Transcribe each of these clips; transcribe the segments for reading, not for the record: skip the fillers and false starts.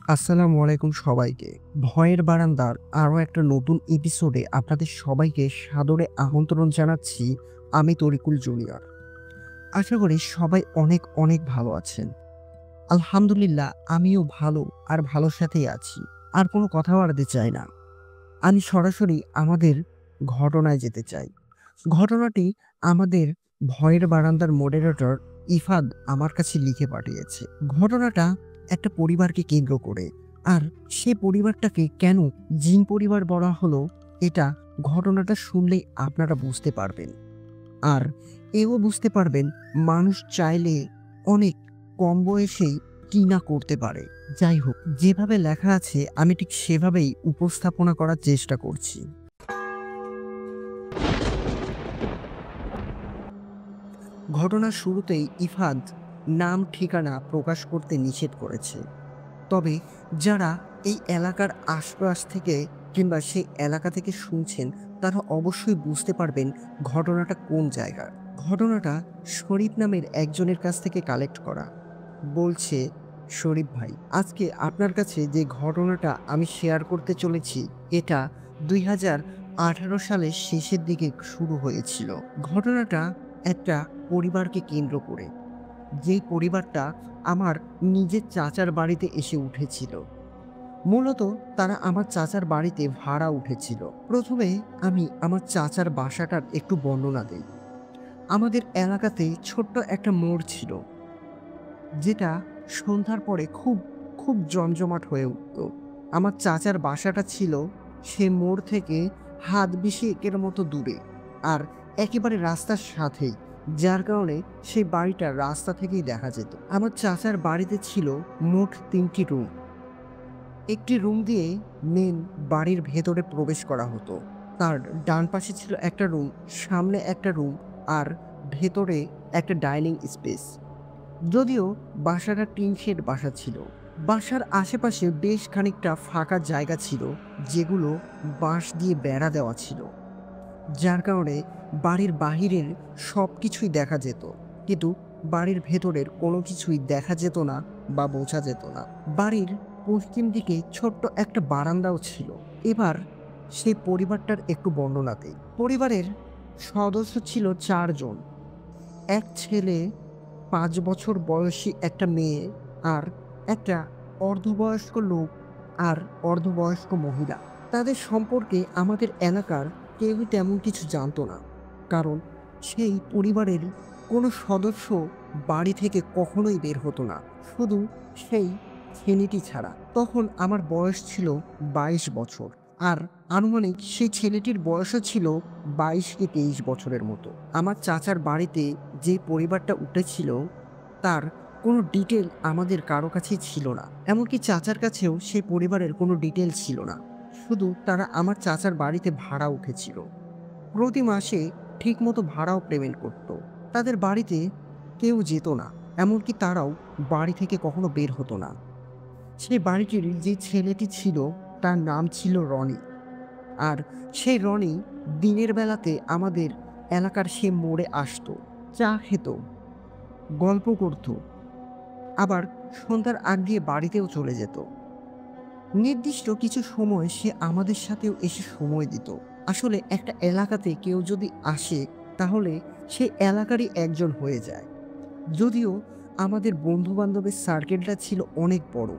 আসসালামু আলাইকুম সবাইকে। ভয়ের বারান্দার আরো একটা নতুন এপিসোডে আপনাদের সবাইকে সাদরে আমন্ত্রণ জানাচ্ছি। আমি তরিকুল জুনিয়র। আশা করি সবাই অনেক, অনেক ভালো আছেন। আলহামদুলিল্লাহ আমিও ভালো আর ভালোর সাথেই আছি। আর কোনো কথা বাড়াতে চাই না। আমি সরাসরি আমাদের ঘটনায় যেতে চাই। ঘটনাটি আমাদের ভয়ের বারান্দার মডারেটর ইফাদ আমার কাছে লিখে পাঠিয়েছে। ঘটনাটা একটা পরিবারকে কেন্দ্র করে। আর সে পরিবারটাকে কেন জিন পরিবার বলা হলো, এটা ঘটনাটা শুনলেই আপনারা বুঝতে পারবেন। আর এও বুঝতে পারবেন মানুষ চাইলে অনেক কম বয়সেই কি না করতে পারে। যাই হোক, যেভাবে লেখা আছে আমি ঠিক সেভাবেই উপস্থাপনা করার চেষ্টা করছি। ঘটনার শুরুতেই ইফাদ নাম ঠিকানা প্রকাশ করতে নিষেধ করেছে। তবে যারা এই এলাকার আশপাশ থেকে কিংবা সেই এলাকা থেকে শুনছেন তারা অবশ্যই বুঝতে পারবেন ঘটনাটা কোন জায়গার। ঘটনাটা শরীফ নামের একজনের কাছ থেকে কালেক্ট করা। বলছে, শরীফ ভাই, আজকে আপনার কাছে যে ঘটনাটা আমি শেয়ার করতে চলেছি এটা ২০১৮ সালের শেষের দিকে শুরু হয়েছিল। ঘটনাটা একটা পরিবারকে কেন্দ্র করে, যেই পরিবারটা আমার নিজের চাচার বাড়িতে এসে উঠেছিল। মূলত তারা আমার চাচার বাড়িতে ভাড়া উঠেছিল। প্রথমে আমি আমার চাচার বাসাটার একটু বর্ণনা দেই। আমাদের এলাকাতে ছোট্ট একটা মোড় ছিল, যেটা সন্ধ্যার পরে খুব খুব জমজমাট হয়ে উঠত। আমার চাচার বাসাটা ছিল সে মোড় থেকে হাত বিশেকের মতো দূরে, আর একেবারে রাস্তার সাথেই, যার কারণে সেই বাড়িটা রাস্তা থেকেই দেখা যেত। আমার চাচার বাড়িতে ছিল মোট ৩টি রুম। একটি রুম দিয়ে মেন বাড়ির ভেতরে প্রবেশ করা হতো। তার ডান পাশে ছিল একটা রুম, সামনে একটা রুম, আর ভেতরে একটা ডাইনিং স্পেস। যদিও বাসাটা টিন শেড বাসা ছিল, বাসার আশেপাশে বেশ খানিকটা ফাঁকা জায়গা ছিল যেগুলো বাঁশ দিয়ে বেড়া দেওয়া ছিল, যার কারণে বাড়ির বাহিরের সব কিছুই দেখা যেত, কিন্তু বাড়ির ভেতরের কোনো কিছুই দেখা যেত না বা বোঝা যেত না। বাড়ির পশ্চিম দিকে ছোট্ট একটা বারান্দাও ছিল। এবার সেই পরিবারটার একটু বর্ণনা দেই। পরিবারের সদস্য ছিল ৪ জন। এক ছেলে, ৫ বছর বয়সী একটা মেয়ে, আর একটা অর্ধবয়স্ক লোক আর অর্ধবয়স্ক মহিলা। তাদের সম্পর্কে আমাদের এলাকার কেউই তেমন কিছু জানতো না। কারণ সেই পরিবারের কোনো সদস্য বাড়ি থেকে কখনোই বের হতো না। শুধু সেই ছেলেটি ছাড়া। তখন আমার বয়স ছিল ২২ বছর। আর আনুমানিক সেই ছেলেটির বয়সও ছিল ২২ কি ২৩ বছরের মতো। আমার চাচার বাড়িতে যে পরিবারটা উঠেছিল তার কোনো ডিটেল আমাদের কারো কাছেই ছিল না। এমনকি চাচার কাছেও সেই পরিবারের কোনো ডিটেল ছিল না। শুধু তারা আমার চাচার বাড়িতে ভাড়া উঠেছিল। প্রতি মাসে ঠিকমতো ভাড়াও পেমেন্ট করত। তাদের বাড়িতে কেউ যেত না। এমনকি তারাও বাড়ি থেকে কখনো বের হতো না। সেই বাড়িটির যে ছেলেটি ছিল তার নাম ছিল রনি। আর সেই রনি দিনের বেলাতে আমাদের এলাকার সে মোড়ে আসতো, চা খেত, গল্প করত, আবার সন্ধ্যার আগ দিয়ে বাড়িতেও চলে যেত। নির্দিষ্ট কিছু সময় সে আমাদের সাথেও এসে সময় দিত। আসলে একটা এলাকাতে কেউ যদি আসে তাহলে সে এলাকারই একজন হয়ে যায়। যদিও আমাদের বন্ধু-বান্ধবের সার্কেলটা ছিল অনেক বড়।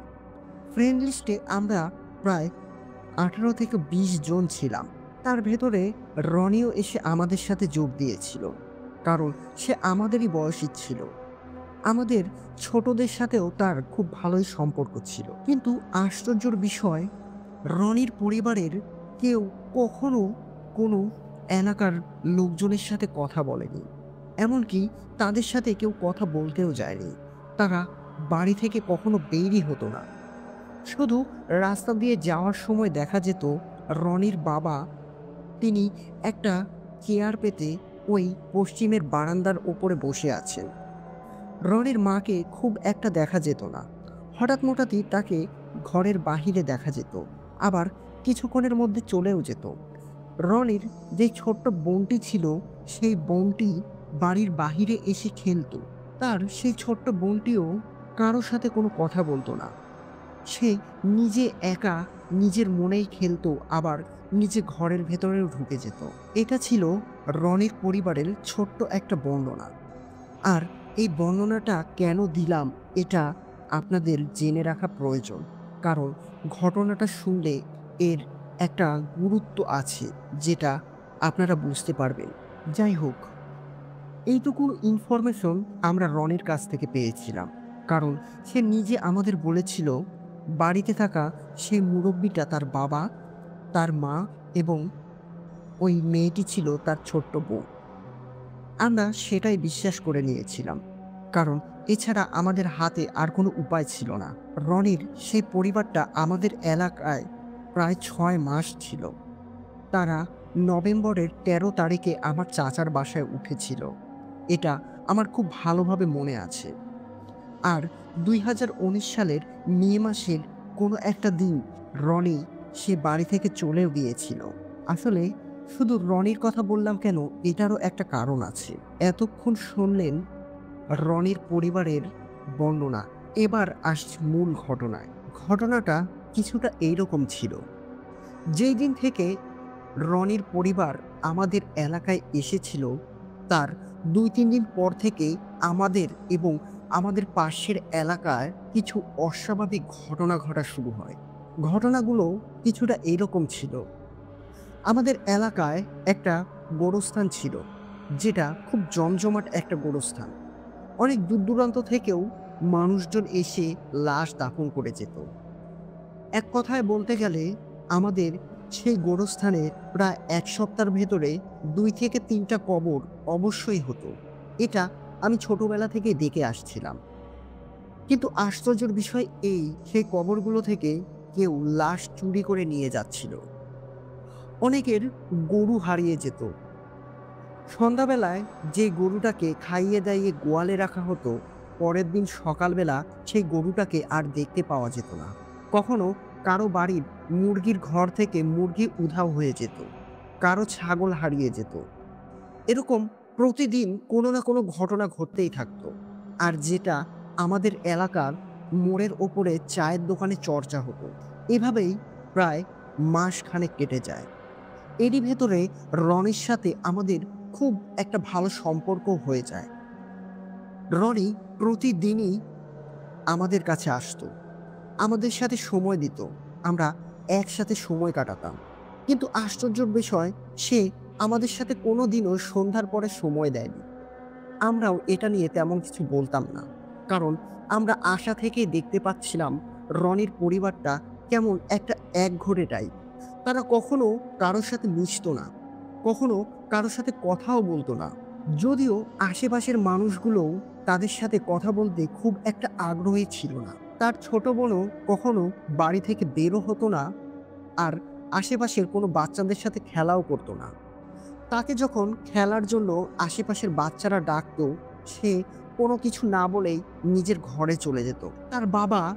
ফ্রেন্ড লিস্টে আমরা প্রায় ১৮ থেকে ২০ জন ছিলাম। তার ভেতরে রনিও এসে আমাদের সাথে যোগ দিয়েছিল। কারণ সে আমাদেরই বয়সী ছিল। আমাদের ছোটদের সাথেও তার খুব ভালোই সম্পর্ক ছিল। কিন্তু আশ্চর্যের বিষয়, রনির পরিবারের কেউ কখনো কোনো এলাকার লোকজনের সাথে কথা বলেনি। এমনকি তাদের সাথে কেউ কথা বলতেও যায়নি। তারা বাড়ি থেকে কখনো বেরই হতো না। শুধু রাস্তা দিয়ে যাওয়ার সময় দেখা যেত রনির বাবা, তিনি একটা চেয়ার পেতে ওই পশ্চিমের বারান্দার ওপরে বসে আছেন। রনির মাকে খুব একটা দেখা যেত না। হঠাৎ-মঠাৎই তাকে ঘরের বাহিরে দেখা যেত। আবার কিছুক্ষণের মধ্যে চলেও যেত। রনির যে ছোট্ট বোনটি ছিল, সেই বোনটি বাড়ির বাহিরে এসে খেলত। তার সেই ছোট্ট বোনটিও কারো সাথে কোনো কথা বলত না। সে নিজে একা নিজের মনেই খেলতো, আবার নিজে ঘরের ভেতরেও ঢুকে যেত। এটা ছিল রনির পরিবারের ছোট্ট একটা বর্ণনা। আর এই বর্ণনাটা কেন দিলাম এটা আপনাদের জেনে রাখা প্রয়োজন। কারণ ঘটনাটা শুনলে এর একটা গুরুত্ব আছে যেটা আপনারা বুঝতে পারবেন। যাই হোক, এইটুকু ইনফরমেশন আমরা রনির কাছ থেকে পেয়েছিলাম। কারণ সে নিজে আমাদের বলেছিল বাড়িতে থাকা সেই মুরব্বিটা তার বাবা, তার মা এবং ওই মেয়েটি ছিল তার ছোট্ট বোন। আমরা সেটাই বিশ্বাস করে নিয়েছিলাম। কারণ এছাড়া আমাদের হাতে আর কোনো উপায় ছিল না। রনির সেই পরিবারটা আমাদের এলাকায় প্রায় ৬ মাস ছিল। তারা নভেম্বরের ১৩ তারিখে আমার চাচার বাসায় উঠেছিল। এটা আমার খুব ভালোভাবে মনে আছে। আর ২০১৯ সালের মে মাসের কোনো একটা দিন রনি সে বাড়ি থেকে চলেও গিয়েছিল। আসলে শুধু রনির কথা বললাম কেন, এটারও একটা কারণ আছে। এতক্ষণ শুনলেন রনির পরিবারের বর্ণনা। এবার আসছি মূল ঘটনায়। ঘটনাটা কিছুটা এইরকম ছিল। যেই দিন থেকে রনির পরিবার আমাদের এলাকায় এসেছিল, তার ২-৩ দিন পর থেকেই আমাদের এবং আমাদের পাশের এলাকায় কিছু অস্বাভাবিক ঘটনা ঘটা শুরু হয়। ঘটনাগুলো কিছুটা এইরকম ছিল। আমাদের এলাকায় একটা গোরস্থান ছিল, যেটা খুব জমজমাট একটা গোরস্থান। অনেক দূর-দূরান্ত থেকেও মানুষজন এসে লাশ দাফন করে যেত। এক কথায় বলতে গেলে আমাদের সেই গোরস্থানে প্রায় ১ সপ্তাহের ভেতরে ২ থেকে ৩ টা কবর অবশ্যই হতো। এটা আমি ছোটবেলা থেকেই দেখে আসছিলাম। কিন্তু আশ্চর্যের বিষয় এই, সেই কবরগুলো থেকে কেউ লাশ চুরি করে নিয়ে যাচ্ছিল। অনেকের গরু হারিয়ে যেত। সন্ধ্যাবেলায় যে গরুটাকে খাইয়ে-দাইয়ে গোয়ালে রাখা হতো, পরের দিন সকালবেলা সেই গরুটাকে আর দেখতে পাওয়া যেত না। কখনো কারো বাড়ির মুরগির ঘর থেকে মুরগি উধাও হয়ে যেত। কারো ছাগল হারিয়ে যেত। এরকম প্রতিদিন কোনো না কোনো ঘটনা ঘটতেই থাকতো। আর যেটা আমাদের এলাকার মোড়ের ওপরে চায়ের দোকানে চর্চা হতো। এভাবেই প্রায় মাসখানেক কেটে যায়। এরই ভেতরে রনির সাথে আমাদের খুব একটা ভালো সম্পর্ক হয়ে যায়। রনি প্রতিদিনই আমাদের কাছে আসতো। আমাদের সাথে সময় দিত। আমরা একসাথে সময় কাটাতাম। কিন্তু আশ্চর্যের বিষয়, সে আমাদের সাথে কোনোদিনও সন্ধ্যার পরে সময় দেয়নি। আমরাও এটা নিয়ে তেমন কিছু বলতাম না। কারণ আমরা আশা থেকেই দেখতে পাচ্ছিলাম রনির পরিবারটা কেমন একটা একঘরে টাইপ। তারা কখনো কারো সাথে মিশতো না। কখনো কারো সাথে কথাও বলতো না। যদিও আশেপাশের মানুষগুলোও তাদের সাথে কথা বলতে খুব একটা আগ্রহী ছিল না। তার ছোট বোনও কখনো বাড়ি থেকে বেরও হতো না, আর আশেপাশের কোনো বাচ্চাদের সাথে খেলাও করতো না। তাকে যখন খেলার জন্য আশেপাশের বাচ্চারা ডাকতো, সে কোনো কিছু না বলেই নিজের ঘরে চলে যেত। তার বাবা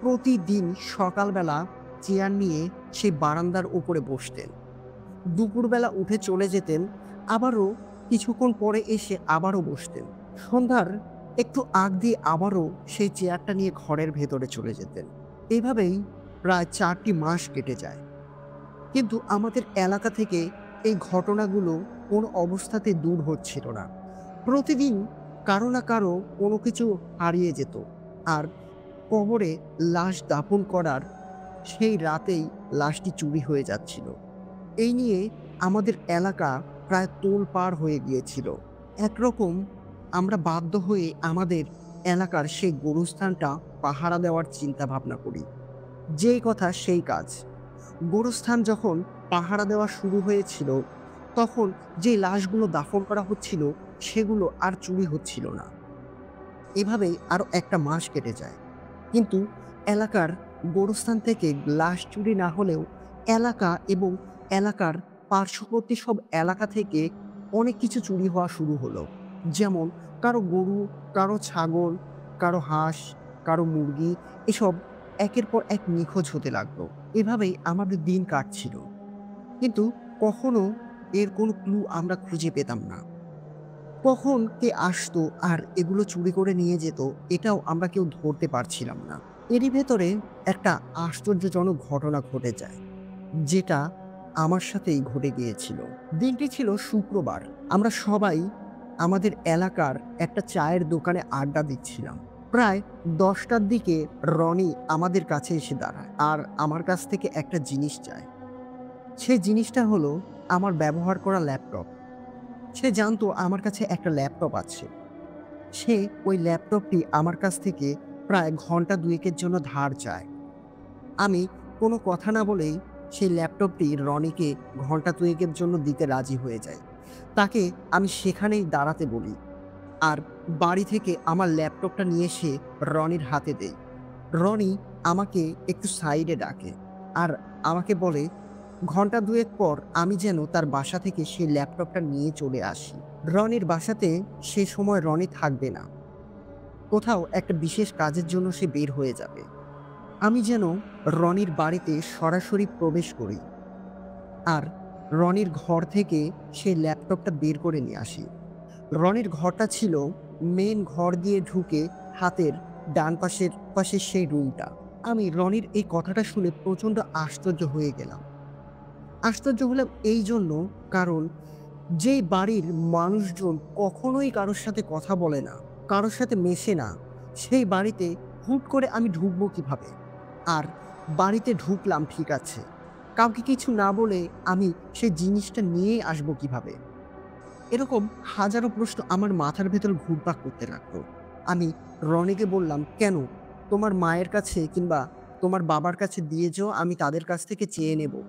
প্রতিদিন সকালবেলা চেয়ার নিয়ে সেই বারান্দার উপরে বসতেন। দুপুরবেলা উঠে চলে যেতেন, আবারও কিছুক্ষণ পরে এসে আবারও বসতেন। সন্ধ্যার একটু আগ দিয়ে আবারও সেই চেয়ারটা নিয়ে ঘরের ভেতরে চলে যেতেন। এভাবেই প্রায় ৪টি মাস কেটে যায়। কিন্তু আমাদের এলাকা থেকে এই ঘটনাগুলো কোনো অবস্থাতে দূর হচ্ছিল না। প্রতিদিন কারো না কারো কোনো কিছু হারিয়ে যেত। আর কবরে লাশ দাফন করার সেই রাতেই লাশটি চুরি হয়ে যাচ্ছিল। এই নিয়ে আমাদের এলাকা প্রায় তোলপাড় হয়ে গিয়েছিল। একরকম আমরা বাধ্য হয়ে আমাদের এলাকার সেই গোরস্থানটা পাহারা দেওয়ার চিন্তা ভাবনা করি। যেই কথা সেই কাজ। গোরস্থান যখন পাহারা দেওয়া শুরু হয়েছিল, তখন যে লাশগুলো দাফন করা হচ্ছিল সেগুলো আর চুরি হচ্ছিল না। এভাবেই আরো ১ টা মাস কেটে যায়। কিন্তু এলাকার গোরস্থান থেকে লাশ চুরি না হলেও এলাকা এবং এলাকার পার্শ্ববর্তী সব এলাকা থেকে অনেক কিছু চুরি হওয়া শুরু হলো। যেমন কারো গরু, কারো ছাগল, কারো হাঁস, কারো মুরগি, এসব একের পর এক নিখোঁজ হতে লাগলো। এভাবেই আমাদের দিন কাটছিল। কিন্তু কখনো এর কোনো ক্লু আমরা খুঁজে পেতাম না। কখন কে আসতো আর এগুলো চুরি করে নিয়ে যেত, এটাও আমরা কেউ ধরতে পারছিলাম না। এরই ভেতরে একটা আশ্চর্যজনক ঘটনা ঘটে যায়, যেটা আমার সাথেই ঘটে গিয়েছিল। দিনটি ছিল শুক্রবার। আমরা সবাই আমাদের এলাকার একটা চায়ের দোকানে আড্ডা দিচ্ছিলাম। প্রায় ১০টার দিকে রনি আমাদের কাছে এসে দাঁড়ায় আর আমার কাছ থেকে একটা জিনিস চায়। সেই জিনিসটা হলো আমার ব্যবহার করা ল্যাপটপ। সে জানতো আমার কাছে একটা ল্যাপটপ আছে। সে ওই ল্যাপটপটি আমার কাছ থেকে প্রায় ঘন্টা ২ এর জন্য ধার চায়। আমি কোনো কথা না বলেই সেই ল্যাপটপটি রনিকে ঘন্টা ২ এর জন্য দিতে রাজি হয়ে যাই। তাকে আমি সেখানেই দাঁড়াতে বলি আর বাড়ি থেকে আমার ল্যাপটপটা নিয়ে এসে রনির হাতে দেই। রনি আমাকে একটু সাইডে ডাকে আর আমাকে বলে ঘন্টা ২ পর আমি যেন তার বাসা থেকে সেই ল্যাপটপটা নিয়ে চলে আসি। রনির বাসাতে সে সময় রনি থাকবে না। কোথাও একটা বিশেষ কাজের জন্য সে বের হয়ে যাবে। আমি যেন রনির বাড়িতে সরাসরি প্রবেশ করি আর রনির ঘর থেকে সেই ল্যাপটপটা বের করে নিয়ে আসি। রনির ঘরটা ছিল মেইন ঘর দিয়ে ঢুকে হাতের ডান পাশের সেই রুমটা। আমি রনির এই কথাটা শুনে প্রচণ্ড আশ্চর্য হয়ে গেলাম। আশ্চর্য হলাম এই জন্য, কারণ যেই বাড়ির মানুষজন কখনোই কারোর সাথে কথা বলে না, কারোর সাথে মেশে না, সেই বাড়িতে হুট করে আমি ঢুকবো কিভাবে? আর বাড়িতে ঢুকলাম ঠিক আছে। কাউকে কিছু না বলে আমি সেই জিনিসটা নিয়েই আসবো কিভাবে? এরকম হাজারো প্রশ্ন আমার মাথার ভেতর ঘুরপাক করতে লাগলো। আমি রনিকে বললাম, "কেন? তোমার মায়ের কাছে কিংবা তোমার বাবার কাছে দিয়ে যেও, আমি তাদের কাছ থেকে চেয়ে নেব।"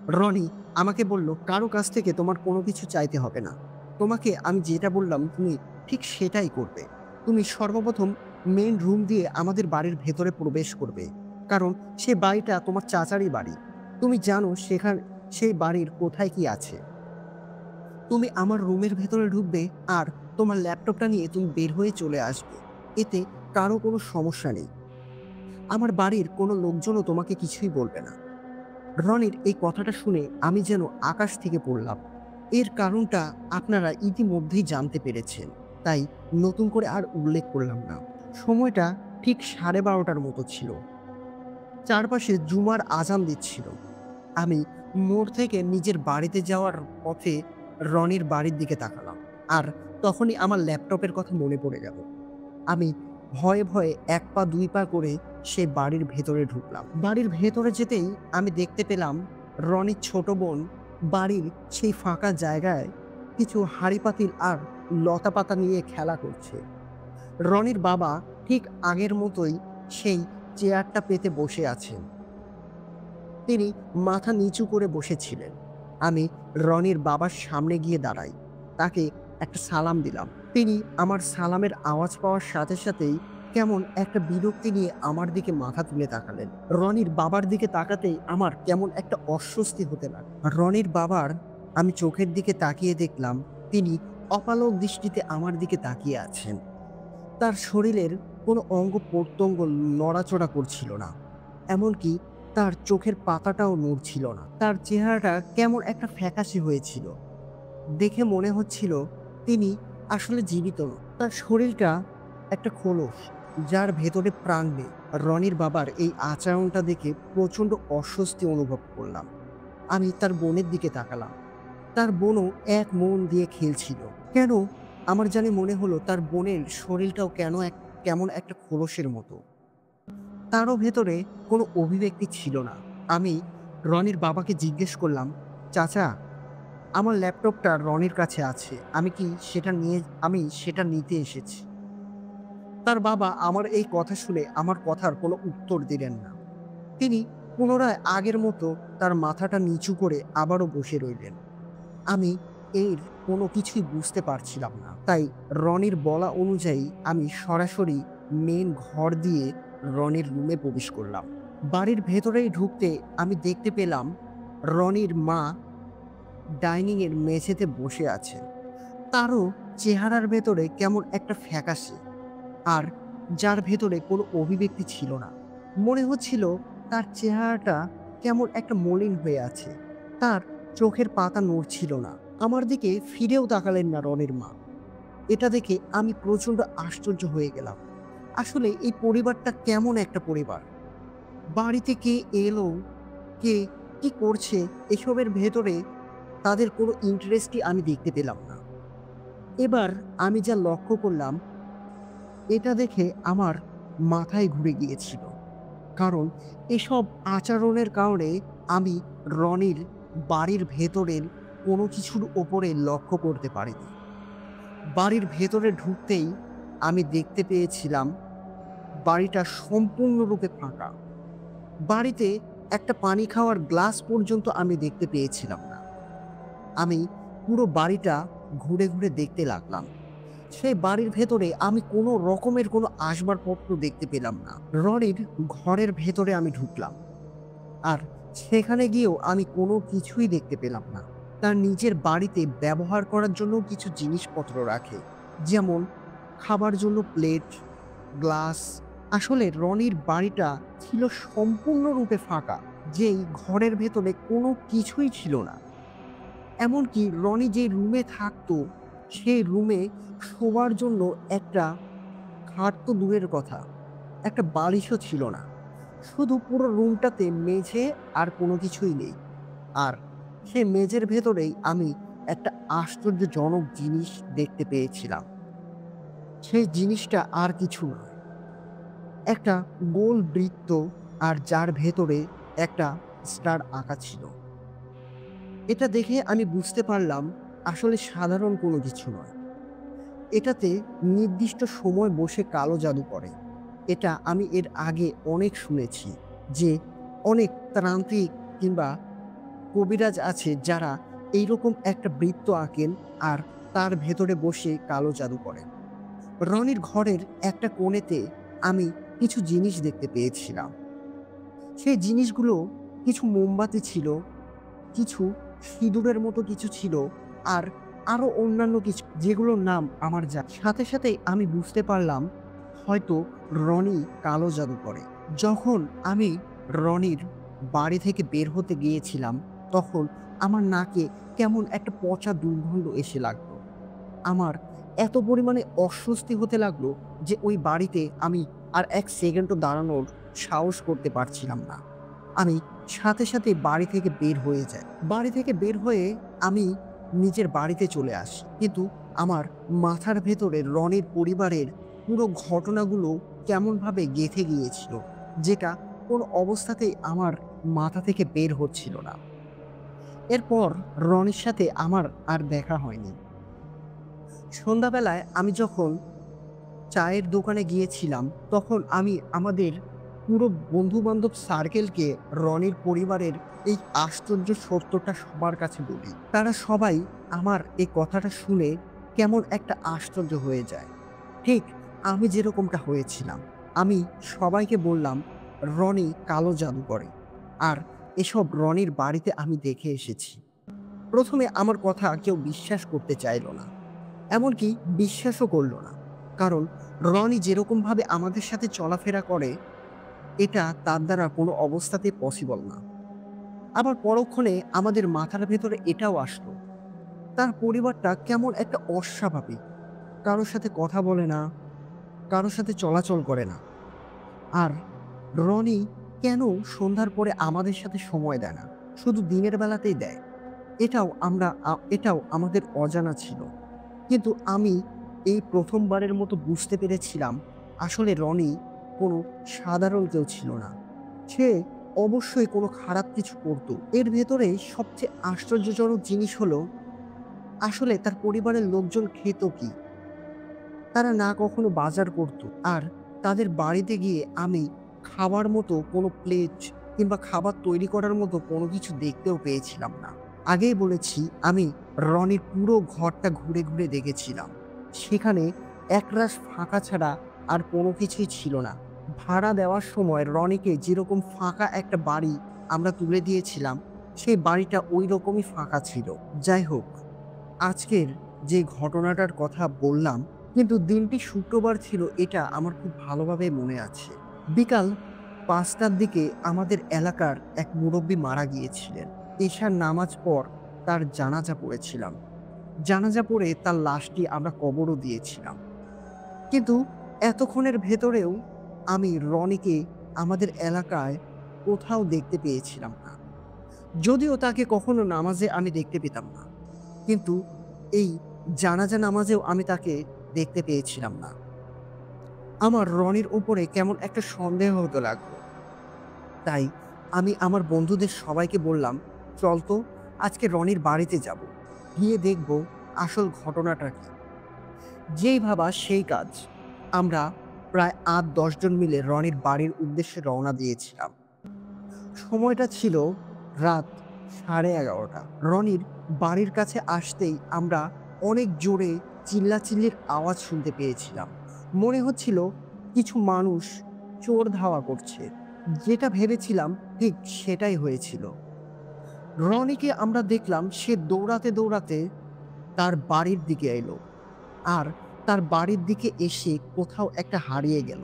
রনি আমাকে বলল, "কারো কাছ থেকে তোমার কোনো কিছু চাইতে হবে না। তোমাকে আমি যেটা বললাম তুমি ঠিক সেটাই করবে। তুমি সর্বপ্রথম মেইন রুম দিয়ে আমাদের বাড়ির ভেতরে প্রবেশ করবে। কারণ সে বাড়িটা তোমার চাচারই বাড়ি। তুমি জানো সেই বাড়ির কোথায় কি আছে। তুমি আমার রুমের ভেতরে ঢুকবে আর তোমার ল্যাপটপটা নিয়ে তুমি বের হয়ে চলে আসবে। এতে কারো কোনো সমস্যা নেই। আমার বাড়ির কোনো লোকজনও তোমাকে কিছুই বলবে না।" রনির এই কথাটা শুনে আমি যেন আকাশ থেকে পড়লাম। এর কারণটা আপনারা ইতিমধ্যেই জানতে পেরেছেন। তাই নতুন করে আর উল্লেখ করলাম না। সময়টা ঠিক 12:30টার মতো ছিল। চারপাশে জুমার আজান দিচ্ছিল। আমি মোড় থেকে নিজের বাড়িতে যাওয়ার পথে রনির বাড়ির দিকে তাকালাম। আর তখনই আমার ল্যাপটপের কথা মনে পড়ে গেল। আমি ভয়ে, ভয়ে ১ পা ২ পা করে সেই বাড়ির ভেতরে ঢুকলাম। বাড়ির ভেতরে যেতেই আমি দেখতে পেলাম রনির ছোট বোন বাড়ির সেই ফাঁকা জায়গায় কিছু হাঁড়ি-পাতিল আর লতাপাতা নিয়ে খেলা করছে। রনির বাবা ঠিক আগের মতোই সেই চেয়ারটা পেতে বসে আছেন। তিনি মাথা নিচু করে বসেছিলেন। আমি রনির বাবার সামনে গিয়ে দাঁড়াই। তাকে একটা সালাম দিলাম। তিনি আমার সালামের আওয়াজ পাওয়ার সাথে সাথেই কেমন একটা বিরক্তি নিয়ে আমার দিকে মাথা তুলে তাকালেন। রনির বাবার দিকে তাকাতেই আমার কেমন একটা অস্বস্তি হতে লাগলো। রনির বাবার আমি চোখের দিকে তাকিয়ে দেখলাম তিনি অপালক দৃষ্টিতে আমার দিকে তাকিয়ে আছেন। তার শরীরের কোনো অঙ্গ-প্রত্যঙ্গ নড়াচড়া করছিল না। এমনকি তার চোখের পাতাটাও নড়ছিল না। তার চেহারাটা কেমন একটা ফ্যাকাশে হয়েছিল। দেখে মনে হচ্ছিল তিনি আসলে জীবিত নন। তার শরীরটা একটা খোলস, যার ভেতরে প্রাণ নেই। রনির বাবার এই আচরণটা দেখে প্রচণ্ড অস্বস্তি অনুভব করলাম। আমি তার বোনের দিকে তাকালাম। তার বোনও এক মন দিয়ে খেলছিল। কেন আমার জানি মনে হলো তার বোনের শরীরটাও কেমন একটা খোলসের মতো। তারও ভেতরে কোনো অভিব্যক্তি ছিল না। আমি রনির বাবাকে জিজ্ঞেস করলাম, "চাচা, আমার ল্যাপটপটা রনির কাছে আছে। আমি সেটা নিতে এসেছি।" তার বাবা আমার এই কথা শুনে আমার কথার কোনো উত্তর দিলেন না। তিনি পুনরায় আগের মতো তার মাথাটা নিচু করে আবারও বসে রইলেন। আমি এর কোনো কিছুই বুঝতে পারছিলাম না। তাই রনির বলা অনুযায়ী আমি সরাসরি মেইন ঘর দিয়ে রনির রুমে প্রবেশ করলাম। বাড়ির ভেতরেই ঢুকতে আমি দেখতে পেলাম রনির মা ডাইনিং এর মেঝেতে বসে আছেন। তারও চেহারার ভেতরে কেমন একটা ফ্যাকাশে, আর যার ভেতরে কোনো অভিব্যক্তি ছিল না। মনে হচ্ছিল তার চেহারাটা কেমন একটা মলিন হয়ে আছে। তার চোখের পাতা নড়ছিল না। আমার দিকে ফিরেও তাকালেন না রনির মা। এটা দেখে আমি প্রচণ্ড আশ্চর্য হয়ে গেলাম। আসলে এই পরিবারটা কেমন একটা পরিবার? বাড়িতে কে এলো, কে কি করছে, এসবের ভেতরে তাদের কোনো ইন্টারেস্টই আমি দেখতে পেলাম না। এবার আমি যা লক্ষ্য করলাম, এটা দেখে আমার মাথায় ঘুরে গিয়েছিল। কারণ এসব আচরণের কারণে আমি রনির বাড়ির ভেতরের কোনো কিছুর ওপরে লক্ষ্য করতে পারিনি। বাড়ির ভেতরে ঢুকতেই আমি দেখতে পেয়েছিলাম বাড়িটা সম্পূর্ণরূপে ফাঁকা। বাড়িতে একটা পানি খাওয়ার গ্লাস পর্যন্ত আমি দেখতে পেয়েছিলাম না। আমি পুরো বাড়িটা ঘুরে, ঘুরে দেখতে লাগলাম। সেই বাড়ির ভেতরে আমি কোনো রকমের কোনো আসবাবপত্র দেখতে পেলাম না। রনির ঘরের ভেতরে আমি ঢুকলাম। আর সেখানে গিয়েও আমি কোনো কিছুই দেখতে পেলাম না। তার নিজের বাড়িতে ব্যবহার করার জন্য কিছু জিনিসপত্র রাখে। যেমন খাবার জন্য প্লেট, গ্লাস। আসলে রনির বাড়িটা ছিল সম্পূর্ণরূপে ফাঁকা। যেই ঘরের ভেতরে কোনো কিছুই ছিল না। এমনকি রনি যে রুমে থাকতো, সেই রুমে শোবার জন্য একটা খাট তো দূরের কথা, একটা বালিশও ছিল না। শুধু পুরো রুমটাতে মেঝে আর কোনো কিছুই নেই। আর সেই মেঝের ভেতরেই আমি একটা আশ্চর্যজনক জিনিস দেখতে পেয়েছিলাম। সেই জিনিসটা আর কিছু নয়। একটা গোল বৃত্ত, আর যার ভেতরে একটা স্টার আঁকা ছিল। এটা দেখে আমি বুঝতে পারলাম আসলে সাধারণ কোনো কিছু নয়। এটাতে নির্দিষ্ট সময় বসে কালো জাদু করে। এটা আমি এর আগে অনেক শুনেছি যে অনেক তান্ত্রিক কিংবা কবিরাজ আছে যারা এইরকম একটা বৃত্ত আঁকেন আর তার ভেতরে বসে কালো জাদু করেন। রনির ঘরের একটা কোণেতে আমি কিছু জিনিস দেখতে পেয়েছিলাম। সেই জিনিসগুলো কিছু মোমবাতি ছিল, কিছু সিঁদুরের মতো কিছু ছিল, আর আরো অন্যান্য কিছু যেগুলোর নাম আমার সাথে সাথেই আমি বুঝতে পারলাম হয়তো রনি কালো জাদু করে। যখন আমি রনির বাড়ি থেকে বের হতে গিয়েছিলাম, তখন আমার নাকে কেমন একটা পচা দুর্গন্ধ এসে লাগলো। আমার এত পরিমাণে অস্বস্তি হতে লাগলো যে ওই বাড়িতে আমি আর ১ সেকেন্ডও দাঁড়ানোর সাহস করতে পারছিলাম না। আমি সাথে, সাথে বাড়ি থেকে বের হয়ে যাই। বাড়ি থেকে বের হয়ে আমি নিজের বাড়িতে চলে আসি। কিন্তু আমার মাথার ভেতরে রনির পরিবারের পুরো ঘটনাগুলো কেমনভাবে গেঁথে গিয়েছিল, যেটা কোনো অবস্থাতেই আমার মাথা থেকে বের হচ্ছিল না। এরপর রনির সাথে আমার আর দেখা হয়নি। সন্ধ্যাবেলায় আমি যখন চায়ের দোকানে গিয়েছিলাম, তখন আমি আমাদের পুরো বন্ধু-বান্ধব সার্কেলকে রনির পরিবারের এই আশ্চর্য সত্যটা সবার কাছে বলি। তারা সবাই আমার এই কথাটা শুনে কেমন একটা আশ্চর্য হয়ে যায়। ঠিক আমি যেরকমটা হয়েছিলাম। আমি সবাইকে বললাম, রনি কালো জাদু করে। আর এসব রনির বাড়িতে আমি দেখে এসেছি। ১ম এ আমার কথা কেউ বিশ্বাস করতে চাইল না। এমনকি বিশ্বাসও করল না। কারণ রনি যেরকমভাবে আমাদের সাথে চলাফেরা করে, এটা তার দ্বারা কোনো অবস্থাতেই পসিবল না। আবার পরক্ষণে আমাদের মাথার ভেতরে এটাও আসলো, তার পরিবারটা কেমন একটা অস্বাভাবিক। কারো সাথে কথা বলে না, কারো সাথে চলাচল করে না। আর রনি কেন সন্ধ্যার পরে আমাদের সাথে সময় দেয় না, শুধু দিনের বেলাতেই দেয়? এটাও আমাদের অজানা ছিল। কিন্তু আমি এই ১ম বারের মতো বুঝতে পেরেছিলাম আসলে রনি কোনো সাধারণ কেউ ছিল না। সে অবশ্যই কোনো খারাপ কিছু করত। এর ভেতরে সবচেয়ে আশ্চর্যজনক জিনিস হলো, আসলে তার পরিবারের লোকজন খেত কি? তারা না কখনো বাজার করত। আর তাদের বাড়িতে গিয়ে আমি খাবার মতো কোনো প্লেট কিংবা খাবার তৈরি করার মতো কোনো কিছু দেখতেও পেয়েছিলাম না। আগেই বলেছি আমি রনির পুরো ঘরটা ঘুরে, ঘুরে দেখেছিলাম। সেখানে একরাশ ফাঁকা ছাড়া আর কোনো কিছুই ছিল না। ভাড়া দেওয়ার সময় রনিকে যেরকম ফাঁকা একটা বাড়ি আমরা তুলে দিয়েছিলাম, সেই বাড়িটা ঐরকমই ফাঁকা ছিল। যাই হোক, আজকের যে ঘটনাটার কথা বললাম, কিন্তু দিনটি শুক্রবার ছিল, এটা আমার খুব ভালোভাবে মনে আছে। বিকাল ৫টার দিকে আমাদের এলাকার এক মুরব্বি মারা গিয়েছিলেন। এশার নামাজ পর তার জানাজা পড়েছিলাম। জানাজা পড়ে তার লাশটি আমরা কবরও দিয়েছিলাম। কিন্তু এতক্ষণের ভেতরেও আমি রনিকে আমাদের এলাকায় কোথাও দেখতে পেয়েছিলাম না। যদিও তাকে কখনো নামাজে আমি দেখতে পেতাম না। কিন্তু এই জানাজা নামাজেও আমি তাকে দেখতে পেয়েছিলাম না। আমার রনির উপরে কেমন একটা সন্দেহ হতে লাগলো। তাই আমি আমার বন্ধুদের সবাইকে বললাম, "চল তো আজকে রনির বাড়িতে যাব। গিয়ে দেখব আসল ঘটনাটা কী।" যেই ভাবা সেই কাজ। আমরা প্রায় ৮-১০ জন মিলে রনির বাড়ির উদ্দেশ্যে রওনা দিয়েছিলাম। সময়টা ছিল রাত 11:30। রনির বাড়ির কাছে আসতেই আমরা অনেক জোরে চিল্লাচিল্লির আওয়াজ শুনতে পেয়েছিলাম। মনে হচ্ছিল কিছু মানুষ চোর ধাওয়া করছে। যেটা ভেবেছিলাম ঠিক সেটাই হয়েছিল। রনিকে আমরা দেখলাম সে দৌড়াতে দৌড়াতে তার বাড়ির দিকে এলো আর তার বাড়ির দিকে এসে কোথাও একটা হারিয়ে গেল।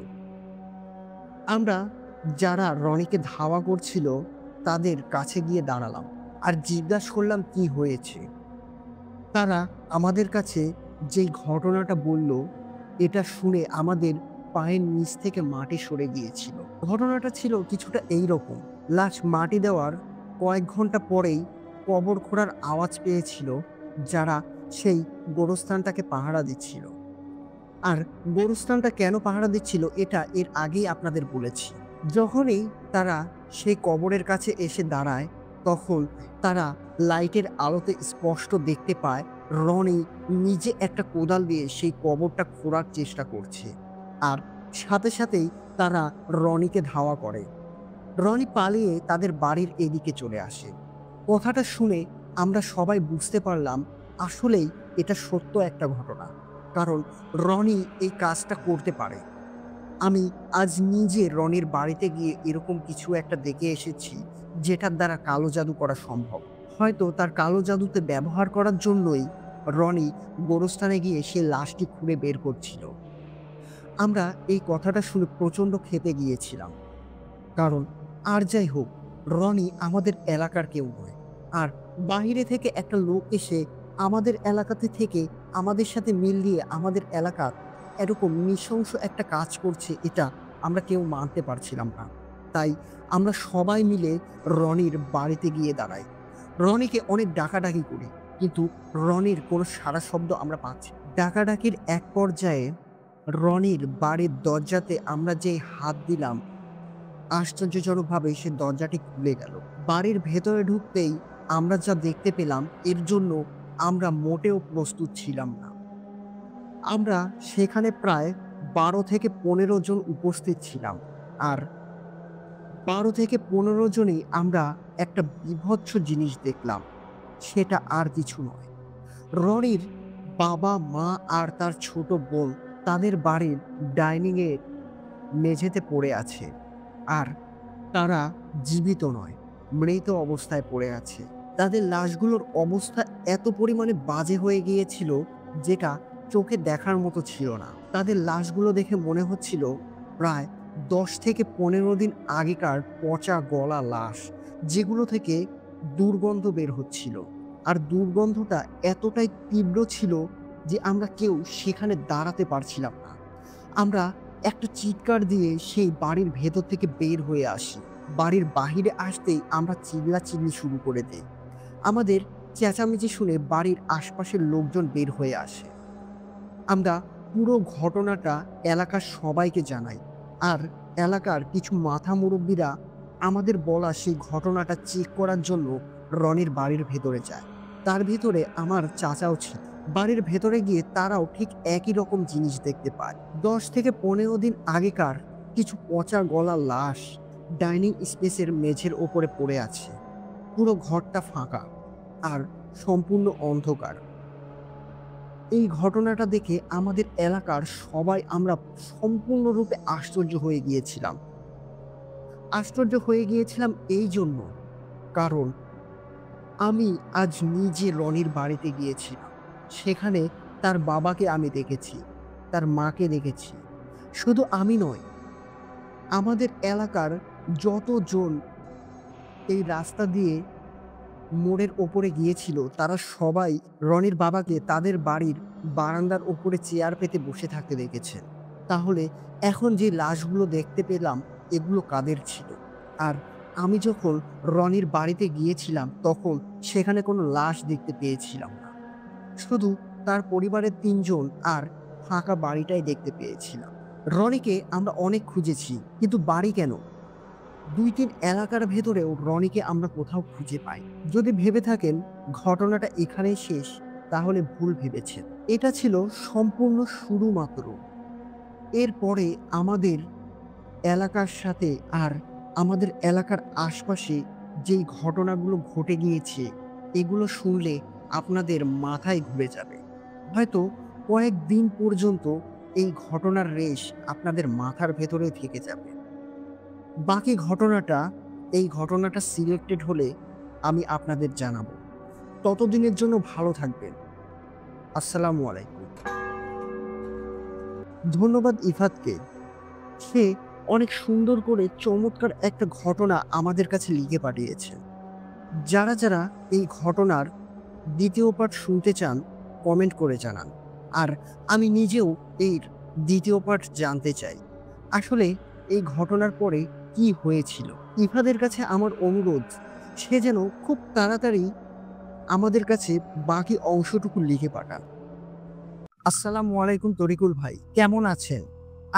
আমরা যারা রনিকে ধাওয়া করছিল তাদের কাছে গিয়ে দাঁড়ালাম আর জিজ্ঞাসা করলাম কি হয়েছে। তারা আমাদের কাছে যেই ঘটনাটা বলল, এটা শুনে আমাদের পায়ের নিচ থেকে মাটি সরে গিয়েছিল। ঘটনাটা ছিল কিছুটা এইরকম। লাশ মাটি দেওয়ার কয়েক ঘন্টা পরেই কবর খোঁড়ার আওয়াজ পেয়েছিল যারা সেই গোরস্থানটাকে পাহারা দিচ্ছিল। আর গোরস্থানটা কেন পাহারা দিচ্ছিল এটা এর আগেই আপনাদের বলেছি। যখনই তারা সেই কবরের কাছে এসে দাঁড়ায়, তখন তারা লাইটের আলোতে স্পষ্ট দেখতে পায় রনি নিজে একটা কোদাল দিয়ে সেই কবরটা খোঁড়ার চেষ্টা করছে। আর সাথে সাথেই তারা রনিকে ধাওয়া করে। রনি পালিয়ে তাদের বাড়ির এদিকে চলে আসে। কথাটা শুনে আমরা সবাই বুঝতে পারলাম আসলেই এটা সত্য একটা ঘটনা। কারণ রনি এই কাজটা করতে পারে। আমি আজ নিজে রনির বাড়িতে গিয়ে এরকম কিছু একটা দেখে এসেছি যেটার দ্বারা কালো জাদু করা সম্ভব। হয়তো তার কালো জাদুতে ব্যবহার করার জন্যই রনি গোরস্থানে গিয়ে সে লাশটি খুঁড়ে বের করছিল। আমরা এই কথাটা শুনে প্রচণ্ড ক্ষেপে গিয়েছিলাম। কারণ আর যাই হোক, রনি আমাদের এলাকার কেউ নয়। আর বাহিরে থেকে একটা লোক এসে আমাদের এলাকাতে থেকে আমাদের সাথে মিল দিয়ে আমাদের এলাকার এরকম নৃশংস একটা কাজ করছে, এটা আমরা কেউ মানতে পারছিলাম না। তাই আমরা সবাই মিলে রনির বাড়িতে গিয়ে দাঁড়াই। রনিকে অনেক ডাকাডাকি করি, কিন্তু রনির কোনো সাড়া শব্দ আমরা পাচ্ছি না। ডাকাডাকির এক পর্যায়ে রনির বাড়ির দরজাতে আমরা যেই হাত দিলাম, আশ্চর্যজনকভাবে সে দরজাটি খুলে গেল। বাড়ির ভেতরে ঢুকতেই আমরা যা দেখতে পেলাম এর জন্য আমরা মোটেও প্রস্তুত ছিলাম না। আমরা সেখানে প্রায় ১২ থেকে ১৫ জন উপস্থিত ছিলাম। আর ১২ থেকে ১৫ জনই আমরা একটা বীভৎস জিনিস দেখলাম। সেটা আর কিছু নয়। রনির বাবা, মা আর তার ছোট বোন তাদের বাড়ির ডাইনিংয়ে মেঝেতে পড়ে আছে। আর তারা জীবিত নয়, মৃত অবস্থায় পড়ে আছে। তাদের লাশগুলোর অবস্থা এত পরিমাণে বাজে হয়ে গিয়েছিল যেটা চোখে দেখার মতো ছিল না। তাদের লাশগুলো দেখে মনে হচ্ছিল প্রায় ১০ থেকে ১৫ দিন আগেকার পচা গলা লাশ, যেগুলো থেকে দুর্গন্ধ বের হচ্ছিল। আর দুর্গন্ধটা এতটাই তীব্র ছিল যে আমরা কেউ সেখানে দাঁড়াতে পারছিলাম না। আমরা একটা চিৎকার দিয়ে সেই বাড়ির ভেতর থেকে বের হয়ে আসি। বাড়ির বাহিরে আসতেই আমরা চিল্লাচিল্লি শুরু করে দেই। আমাদের চেঁচামেচি শুনে বাড়ির আশপাশের লোকজন বের হয়ে আসে। আমরা পুরো ঘটনাটা এলাকার সবাইকে জানাই। আর এলাকার কিছু মাথা মুরব্বীরা আমাদের বলা সেই ঘটনাটা চেক করার জন্য রনির বাড়ির ভেতরে যায়। তার ভিতরে আমার চাচাও ছিল। বাড়ির ভেতরে গিয়ে তারাও ঠিক একই রকম জিনিস দেখতে পায়। ১০ থেকে ১৫ দিন আগেকার কিছু পচা গলা লাশ ডাইনিং স্পেসের মেঝের ওপরে পড়ে আছে। পুরো ঘরটা ফাঁকা আর সম্পূর্ণ অন্ধকার। এই ঘটনাটা দেখে আমাদের এলাকার সবাই আমরা সম্পূর্ণরূপে আশ্চর্য হয়ে গিয়েছিলাম। আশ্চর্য হয়ে গিয়েছিলাম এই জন্য, কারণ আমি আজ নিজে রনির বাড়িতে গিয়েছিলাম। সেখানে তার বাবাকে আমি দেখেছি, তার মাকে দেখেছি। শুধু আমি নয়, আমাদের এলাকার যতজন এই রাস্তা দিয়ে মোড়ের ওপরে গিয়েছিল তারা সবাই রনির বাবাকে তাদের বাড়ির বারান্দার ওপরে চেয়ার পেতে বসে থাকতে দেখেছে। তাহলে এখন যে লাশগুলো দেখতে পেলাম এগুলো কাদের ছিল? আর আমি যখন রনির বাড়িতে গিয়েছিলাম তখন সেখানে কোনো লাশ দেখতে পেয়েছিলাম না। শুধু তার পরিবারের ৩ জন আর ফাঁকা বাড়িটাই দেখতে পেয়েছিলাম। রনিকে আমরা অনেক খুঁজেছি, কিন্তু বাড়ি কেন? ২-৩ এলাকার ভেতরেও রনিকে আমরা কোথাও খুঁজে পাই। যদি ভেবে থাকেন ঘটনাটা এখানেই শেষ, তাহলে ভুল ভেবেছেন। এটা ছিল সম্পূর্ণ শুরু মাত্র। এরপরে আমাদের এলাকার সাথে আর আমাদের এলাকার আশপাশে যেই ঘটনাগুলো ঘটে গিয়েছে, এগুলো শুনলে আপনাদের মাথায় ঘুরে যাবে। হয়তো কয়েকদিন পর্যন্ত এই ঘটনার রেশ আপনাদের মাথার ভেতরে থেকে যাবে। বাকি ঘটনাটা, এই ঘটনাটা সিলেক্টেড হলে আমি আপনাদের জানাবো। ততদিনের জন্য ভালো থাকবেন। আসসালামু আলাইকুম। ধন্যবাদ ইফাতকে। সে অনেক সুন্দর করে চমৎকার একটা ঘটনা আমাদের কাছে লিখে পাঠিয়েছে। যারা এই ঘটনার ২য় পার্ট শুনতে চান, কমেন্ট করে জানান। আর আমি নিজেও এর ২য় পার্ট জানতে চাই। আসলে এই ঘটনার পরে কি হয়েছিল? ইফাদের কাছে আমার অনুরোধ, সে যেন খুব তাড়াতাড়ি আমাদের কাছে বাকি অংশটুকু লিখে পাঠান। আসসালামু আলাইকুম তরিকুল ভাই। কেমন আছেন?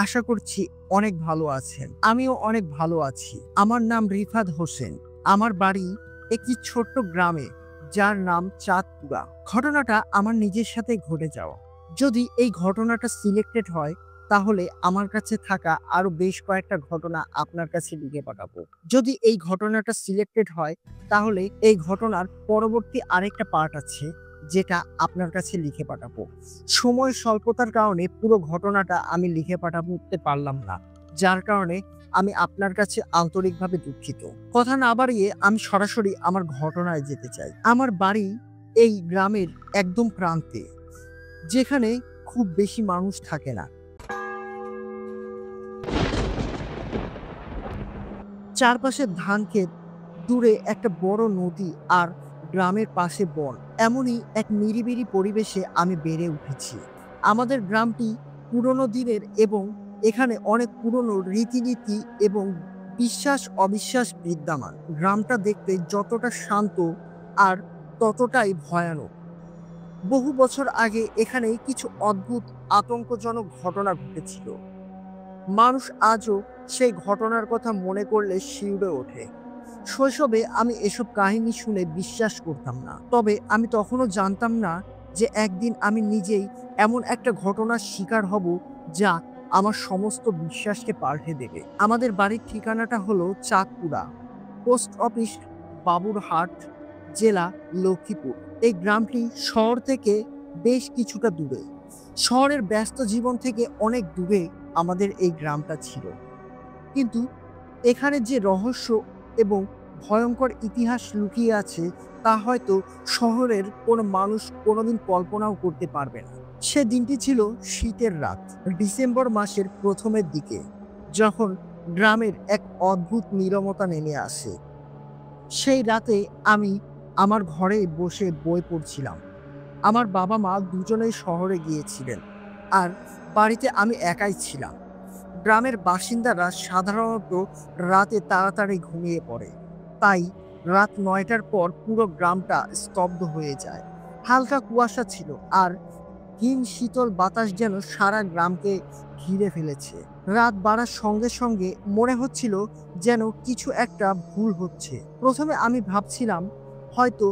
আশা করছি অনেক ভালো আছেন। আমিও অনেক ভালো আছি। আমার নাম রিফাত হোসেন। আমার বাড়ি একটি ছোট্ট গ্রামে, যার নাম চাঁদপুরা। ঘটনাটা আমার নিজের সাথে ঘটে যাওয়া। যদি এই ঘটনাটা সিলেক্টেড হয়, তাহলে আমার কাছে থাকা আরো বেশ কয়েকটা ঘটনা আপনার কাছে লিখে পাঠাবো। যদি এই ঘটনাটা সিলেক্টেড হয়, তাহলে এই ঘটনার পরবর্তী আরেকটা পার্ট আছে, যেটা আপনার কাছে লিখে পাঠাবো। সময় স্বল্পতার কারণে পুরো ঘটনাটা আমি লিখে পাঠাতে পারলাম না, যার কারণে আমি আপনার কাছে আন্তরিকভাবে দুঃখিত। কথা না বাড়িয়ে আমি সরাসরি আমার ঘটনায় যেতে চাই। আমার বাড়ি এই গ্রামের একদম প্রান্তে, যেখানে খুব বেশি মানুষ থাকে না। চারপাশে ধান ক্ষেত, দূরে একটা বড় নদী আর গ্রামের পাশে বন। এমনই এক নিরিবিলি পরিবেশে আমি বেড়ে উঠেছি। আমাদের গ্রামটি পুরনো দিনের এবং এখানে অনেক পুরনো রীতিনীতি এবং বিশ্বাস অবিশ্বাস বিদ্যমান। গ্রামটা দেখতে যতটা শান্ত আর ততটাই ভয়ানক। বহু বছর আগে এখানে কিছু অদ্ভুত আতঙ্কজনক ঘটনা ঘটেছিল। মানুষ আজও সেই ঘটনার কথা মনে করলে শিউরে ওঠে। শৈশবে আমি এসব কাহিনী শুনে বিশ্বাস করতাম না। তবে আমি তখনও জানতাম না যে একদিন আমি নিজেই এমন একটা ঘটনার শিকার হব, যা আমার সমস্ত বিশ্বাসকে পাল্টে দেবে। আমাদের বাড়ির ঠিকানাটা হলো চাঁদপুরা, পোস্ট অফিস বাবুরহাট, জেলা লক্ষ্মীপুর। এই গ্রামটি শহর থেকে বেশ কিছুটা দূরে। শহরের ব্যস্ত জীবন থেকে অনেক দূরে আমাদের এই গ্রামটা ছিল। কিন্তু এখানে যে রহস্য এবং ভয়ঙ্কর ইতিহাস লুকিয়ে আছে, তা হয়তো শহরের কোনো মানুষ কোনোদিন কল্পনাও করতে পারবে না। সে দিনটি ছিল শীতের রাত, ডিসেম্বর মাসের প্রথমের দিকে, যখন গ্রামের এক অদ্ভুত নীরবতা নেমে আসে। সেই রাতে আমি আমার ঘরে বসে বই পড়ছিলাম। আমার বাবা মা দুজনেই শহরে গিয়েছিলেন, আর বাড়িতে আমি একাই ছিলাম। গ্রামের বাসিন্দারা সাধারণত রাতে তাড়াতাড়ি ঘুমিয়ে পড়ে, তাই রাত ৯টার পর পুরো গ্রামটা স্তব্ধ হয়ে যায়। হালকা কুয়াশা ছিল, আর হিম শীতল বাতাস যেন সারা গ্রামকে ঘিরে ফেলেছে। রাত বাড়ার সঙ্গে সঙ্গে মনে হচ্ছিল যেন কিছু একটা ভুল হচ্ছে। প্রথমে আমি ভাবছিলাম হয়তো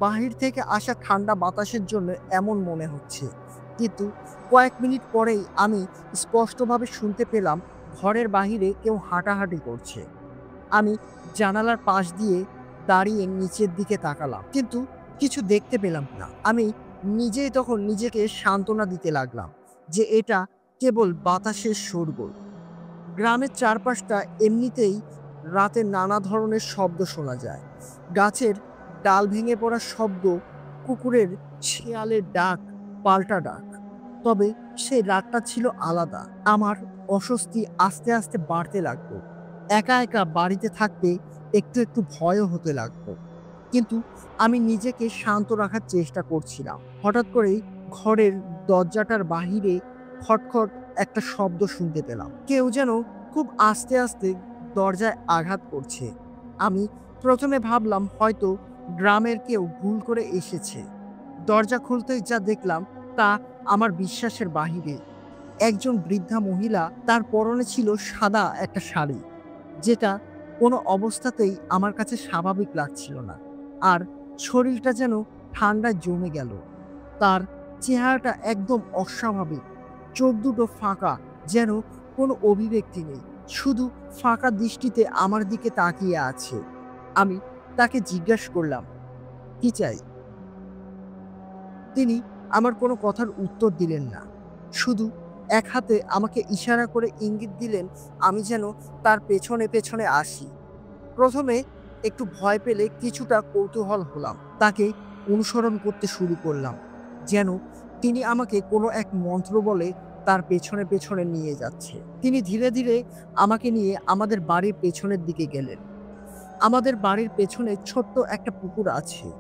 বাহির থেকে আসা ঠান্ডা বাতাসের জন্য এমন মনে হচ্ছে, কিন্তু কয়েক মিনিট পরেই আমি স্পষ্টভাবে শুনতে পেলাম ঘরের বাহিরে কেউ হাঁটাহাঁটি করছে। আমি জানালার পাশ দিয়ে দাঁড়িয়ে নিচের দিকে তাকালাম, কিন্তু কিছু দেখতে পেলাম না। আমি নিজেই তখন নিজেকে সান্ত্বনা দিতে লাগলাম যে এটা কেবল বাতাসের শোরগোল। গ্রামের চারপাশটা এমনিতেই রাতে নানা ধরনের শব্দ শোনা যায়। গাছের ডাল ভেঙে পড়ার শব্দ, কুকুরের শেয়ালের ডাক, পাল্টা ডাক। তবে সেই রাতটা ছিল আলাদা। আমার অস্বস্তি আস্তে আস্তে বাড়তে লাগলো। একা একা বাড়িতে থাকতে একটু একটু ভয়ও হতে লাগলো, কিন্তু আমি নিজেকে শান্ত রাখার চেষ্টা করছিলাম। হঠাৎ করেই ঘরের দরজাটার বাহিরে খটখট একটা শব্দ শুনতে পেলাম। কেউ যেন খুব আস্তে আস্তে দরজায় আঘাত করছে। আমি প্রথমে ভাবলাম হয়তো গ্রামের কেউ ভুল করে এসেছে। দরজা খুলতেই যা দেখলাম তা আমার বিশ্বাসের বাহিরে। একজন বৃদ্ধা মহিলা, তার পরনে ছিল সাদা একটা শাড়ি, যেটা কোনো অবস্থাতেই আমার কাছে স্বাভাবিক লাগছিল না। আর শরীরটা যেন ঠান্ডায় জমে গেল। তার চেহারাটা একদম অস্বাভাবিক। চোখ দুটো ফাঁকা, যেন কোনো অভিব্যক্তি নেই। শুধু ফাঁকা দৃষ্টিতে আমার দিকে তাকিয়ে আছে। আমি তাকে জিজ্ঞাসা করলাম, "কি চাই?" তিনি আমার কোনো কথার উত্তর দিলেন না। শুধু এক হাতে আমাকে ইশারা করে ইঙ্গিত দিলেন আমি যেন তার পেছনে, পেছনে আসি। প্রথমে একটু ভয় পেলে কিছুটা কৌতূহল হলাম। তাকে অনুসরণ করতে শুরু করলাম। যেন তিনি আমাকে কোনো এক মন্ত্র বলে তার পেছনে, পেছনে নিয়ে যাচ্ছে। তিনি ধীরে, ধীরে আমাকে নিয়ে আমাদের বাড়ির পেছনের দিকে গেলেন। আমাদের বাড়ির পেছনে ছোট্ট একটা পুকুর আছে।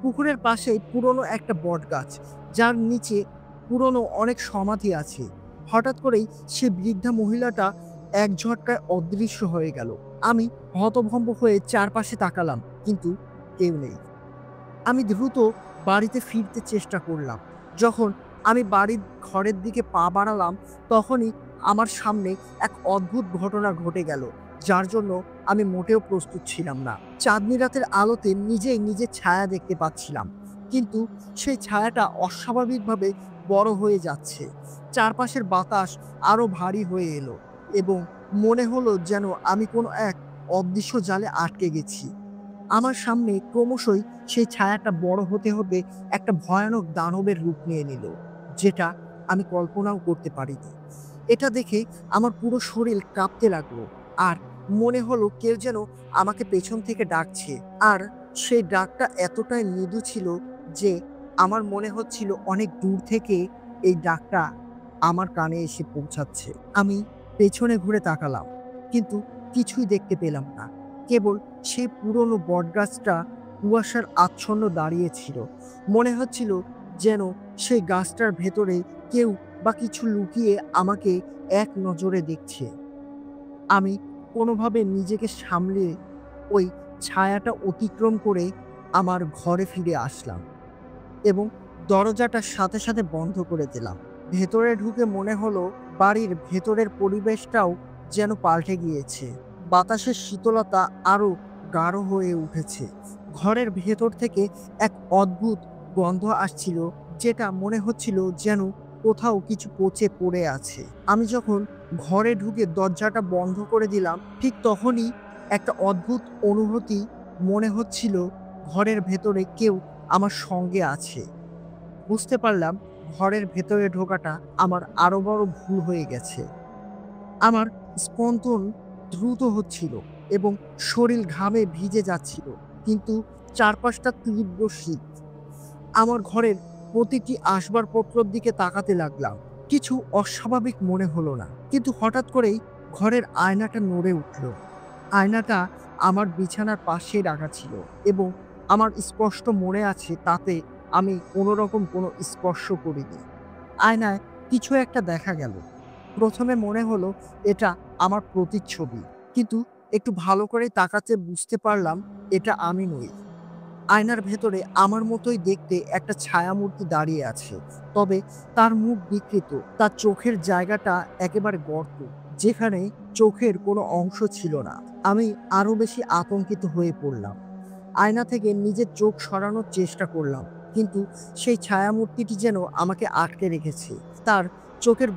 পুকুরের পাশেই পুরনো একটা বটগাছ, যার নিচে পুরনো অনেক সমাধি আছে। হঠাৎ করেই সে বৃদ্ধা মহিলাটা এক ঝটকায় অদৃশ্য হয়ে গেল। আমি হতভম্ব হয়ে চারপাশে তাকালাম, কিন্তু কেউ নেই। আমি দ্রুত বাড়িতে ফিরতে চেষ্টা করলাম। যখন আমি বাড়ির ঘরের দিকে পা বাড়ালাম, তখনই আমার সামনে এক অদ্ভুত ঘটনা ঘটে গেল, যার জন্য আমি মোটেও প্রস্তুত ছিলাম না। চাঁদনি রাতের আলোতে নিজেই নিজের ছায়া দেখতে পাচ্ছিলাম, কিন্তু সেই ছায়াটা অস্বাভাবিকভাবে বড় হয়ে যাচ্ছে। চারপাশের বাতাস আরো ভারী হয়ে এলো এবং মনে হলো যেন আমি কোনো এক অদৃশ্য জালে আটকে গেছি। আমার সামনে ক্রমশই সেই ছায়াটা বড় হতে হতে একটা ভয়ানক দানবের রূপ নিয়ে নিল, যেটা আমি কল্পনাও করতে পারিনি। এটা দেখে আমার পুরো শরীর কাঁপতে লাগলো, আর মনে হলো কেউ যেন আমাকে পেছন থেকে ডাকছে। আর সেই ডাকটা এতটাই মৃদু ছিল যে আমার মনে হচ্ছিল অনেক দূর থেকে এই ডাকটা আমার কানে এসে পৌঁছাচ্ছে। আমি পেছনে ঘুরে তাকালাম, কিন্তু কিছুই দেখতে পেলাম না। কেবল সেই পুরনো বটগাছটা কুয়াশার আচ্ছন্ন দাঁড়িয়ে ছিল। মনে হচ্ছিল যেন সেই গাছটার ভেতরে কেউ বা কিছু লুকিয়ে আমাকে এক নজরে দেখছে। আমি কোনোভাবে নিজেকে সামলে ওই ছায়াটা অতিক্রম করে আমার ঘরে ফিরে আসলাম এবং দরজাটা সাথে, সাথে বন্ধ করে দিলাম। ভেতরে ঢুকে মনে হলো বাড়ির ভেতরের পরিবেশটাও যেন পাল্টে গিয়েছে। বাতাসের শীতলতা আরো গাঢ় হয়ে উঠেছে। ঘরের ভেতর থেকে এক অদ্ভুত গন্ধ আসছিল, যেটা মনে হচ্ছিল যেন কোথাও কিছু পচে পড়ে আছে। আমি যখন ঘরে ঢুকে দরজাটা বন্ধ করে দিলাম, ঠিক তখনই একটা অদ্ভুত অনুভূতি মনে হচ্ছিল ঘরের ভেতরে কেউ আমার সঙ্গে আছে। বুঝতে পারলাম ঘরের ভেতরে ঢোকাটা আমার আরো বড় ভুল হয়ে গেছে। আমার স্পন্দন দ্রুত হচ্ছিল এবং শরীর ঘামে ভিজে যাচ্ছিল, কিন্তু চারপাশটা তীব্র শীত। আমার ঘরের প্রতিটি আসবাবপত্রের দিকে তাকাতে লাগলাম। কিছু অস্বাভাবিক মনে হলো না, কিন্তু হঠাৎ করেই ঘরের আয়নাটা নড়ে উঠল। আয়নাটা আমার বিছানার পাশে রাখা ছিল এবং আমার স্পষ্ট মনে আছে তাতে আমি কোনোরকম কোনো স্পর্শ করিনি। আয়নায় কিছু একটা দেখা গেল। প্রথমে মনে হলো এটা আমার প্রতিচ্ছবি, কিন্তু একটু ভালো করে তাকাতে বুঝতে পারলাম এটা আমি নই। আয়নার ভেতরে আমার মতোই দেখতে একটা ছায়ামূর্তি দাঁড়িয়ে আছে, তবে তার মুখ বিকৃত। তার চোখের জায়গাটা একেবারে গর্ত, যেখানে চোখের কোনো অংশ ছিল না। আমি আরো বেশি আতঙ্কিত হয়ে পড়লাম। আয়না থেকে নিজের চোখ সরানোর চেষ্টা করলাম, কিন্তু সেই ছায়ামূর্তিটি যেন আমাকে আটকে রেখেছে। তার চোখের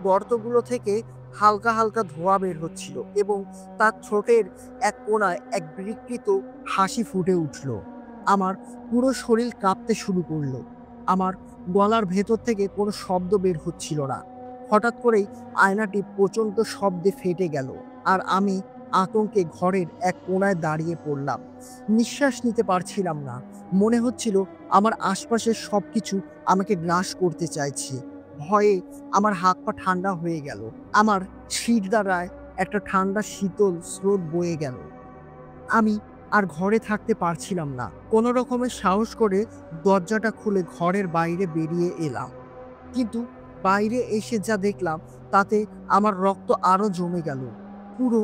গর্তগুলো থেকে হালকা হালকা ধোঁয়া বের হচ্ছিল এবং তার ঠোঁটের এক কোণায় এক বিকৃত হাসি ফুটে উঠল। আমার পুরো শরীর কাঁপতে শুরু করলো। আমার গলার ভেতর থেকে কোনো শব্দ বের হচ্ছিল না। হঠাৎ করেই আয়নাটি প্রচণ্ড শব্দে ফেটে গেল, আর আমি আতঙ্কে ঘরের এক কোণায় দাঁড়িয়ে পড়লাম। নিঃশ্বাস নিতে পারছিলাম না। মনে হচ্ছিল আমার আশপাশের সবকিছু আমাকে গ্রাস করতে চাইছে। ভয়ে আমার হাত পা ঠান্ডা হয়ে গেল। আমার শির দ্বারায় একটা ঠান্ডা শীতল স্রোত বয়ে গেল। আমি আর ঘরে থাকতে পারছিলাম না। কোনো রকমের সাহস করে দরজাটা খুলে ঘরের বাইরে বেরিয়ে এলাম। কিন্তু বাইরে এসে যা দেখলাম তাতে আমার রক্ত আরো জমে গেল। পুরো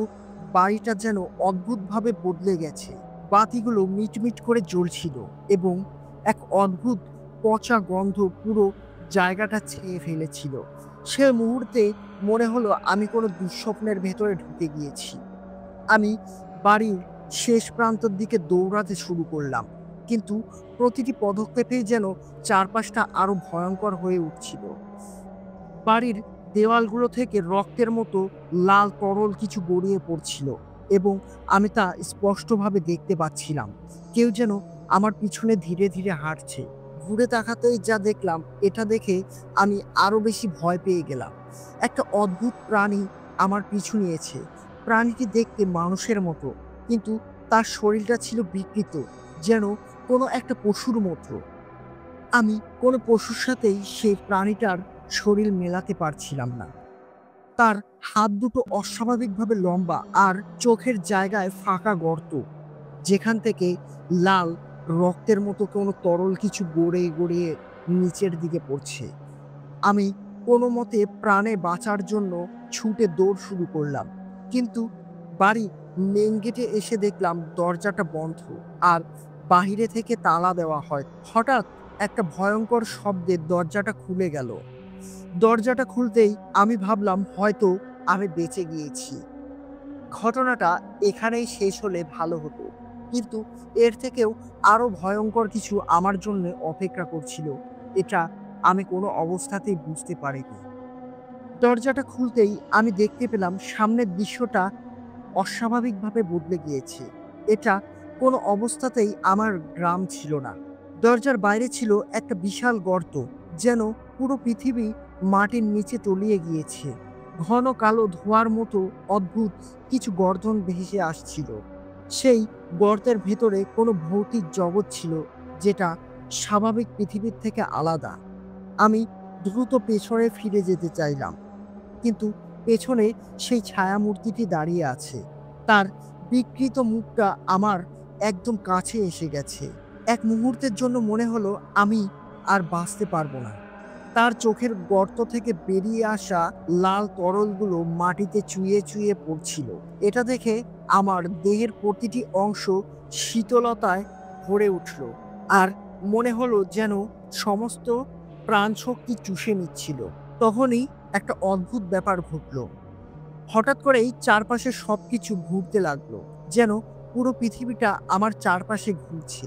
বাড়িটা যেন অদ্ভুতভাবে বদলে গেছে। বাতিগুলো মিটমিট করে জ্বলছিল এবং এক অদ্ভুত পচা গন্ধ পুরো জায়গাটা ছেয়ে ফেলেছিল। সে মুহূর্তে মনে হলো আমি কোনো দুঃস্বপ্নের ভেতরে ঢুকে গিয়েছি। আমি বাড়ির শেষ প্রান্তর দিকে দৌড়াতে শুরু করলাম। কিন্তু প্রতিটি পদক্ষেপেই যেন চারপাশটা আরো ভয়ংকর হয়ে উঠছিল। বাড়ির দেওয়ালগুলো থেকে রক্তের মতো লাল তরল কিছু গড়িয়ে পড়ছিল এবং আমি তা স্পষ্টভাবে দেখতে পাচ্ছিলাম। কেউ যেন আমার পিছনে ধীরে ধীরে হাঁটছে। ঘুরে তাকাতেই যা দেখলাম, এটা দেখে আমি আরো বেশি ভয় পেয়ে গেলাম। একটা অদ্ভুত প্রাণী আমার পিছু নিয়েছে। প্রাণীটি দেখতে মানুষের মতো, কিন্তু তার শরীরটা ছিল বিকৃত, যেন কোনো একটা পশুর মতো। আমি কোনো পশুর সাথেই সেই প্রাণীটার শরীর মেলাতে পারছিলাম না। তার হাত দুটো অস্বাভাবিকভাবে লম্বা আর চোখের জায়গায় ফাঁকা গর্ত, যেখান থেকে লাল রক্তের মতো কোনো তরল কিছু গড়িয়ে গড়িয়ে নিচের দিকে পড়ছে। আমি কোনো মতে প্রাণে বাঁচার জন্য ছুটে দৌড় শুরু করলাম। কিন্তু বাড়ির মেইন গেটে এসে দেখলাম দরজাটা বন্ধ আর বাহিরে থেকে তালা দেওয়া হয়। হঠাৎ একটা ভয়ঙ্কর শব্দে দরজাটা খুলে গেল। দরজাটা খুলতেই আমি ভাবলাম হয়তো আমি বেঁচে গিয়েছি। ঘটনাটা এখানেই শেষ হলে ভালো হতো। কিন্তু এর থেকেও আরো ভয়ঙ্কর কিছু আমার জন্য অপেক্ষা করছিল। এটা আমি কোনো অবস্থাতেই বুঝতে পারিনি। দরজাটা খুলতেই আমি দেখতে পেলাম সামনের দৃশ্যটা অস্বাভাবিকভাবে বদলে গিয়েছে। এটা কোনো অবস্থাতেই আমার গ্রাম ছিল না। দরজার বাইরে ছিল একটা বিশাল গর্ত, যেন পুরো পৃথিবী মাটির নিচে তলিয়ে গিয়েছে। ঘন কালো ধোঁয়ার মতো অদ্ভুত কিছু গর্জন ভেসে আসছিল। সেই গর্তের ভেতরে কোনো ভৌতিক জগৎ ছিল, যেটা স্বাভাবিক পৃথিবীর থেকে আলাদা। আমি দ্রুত পেছনে ফিরে যেতে চাইলাম, কিন্তু পেছনে সেই ছায়ামূর্তিটি দাঁড়িয়ে আছে। তার বিকৃত মুখটা আমার একদম কাছে এসে গেছে। এক মুহূর্তের জন্য মনে হলো আমি আর বাঁচতে পারবো না। তার চোখের গর্ত থেকে বেরিয়ে আসা লাল তরলগুলো মাটিতে চুইয়ে চুইয়ে পড়ছিল। এটা দেখে আমার দেহের প্রতিটি অংশ শীতলতায় ভরে উঠল আর মনে হলো যেন সমস্ত প্রাণশক্তি চুষে নিচ্ছিল। তখনই একটা অদ্ভুত ব্যাপার ঘটল। হঠাৎ করেই চারপাশে সবকিছু ঘুরতে লাগলো, যেন পুরো পৃথিবীটা আমার চারপাশে ঘুরছে।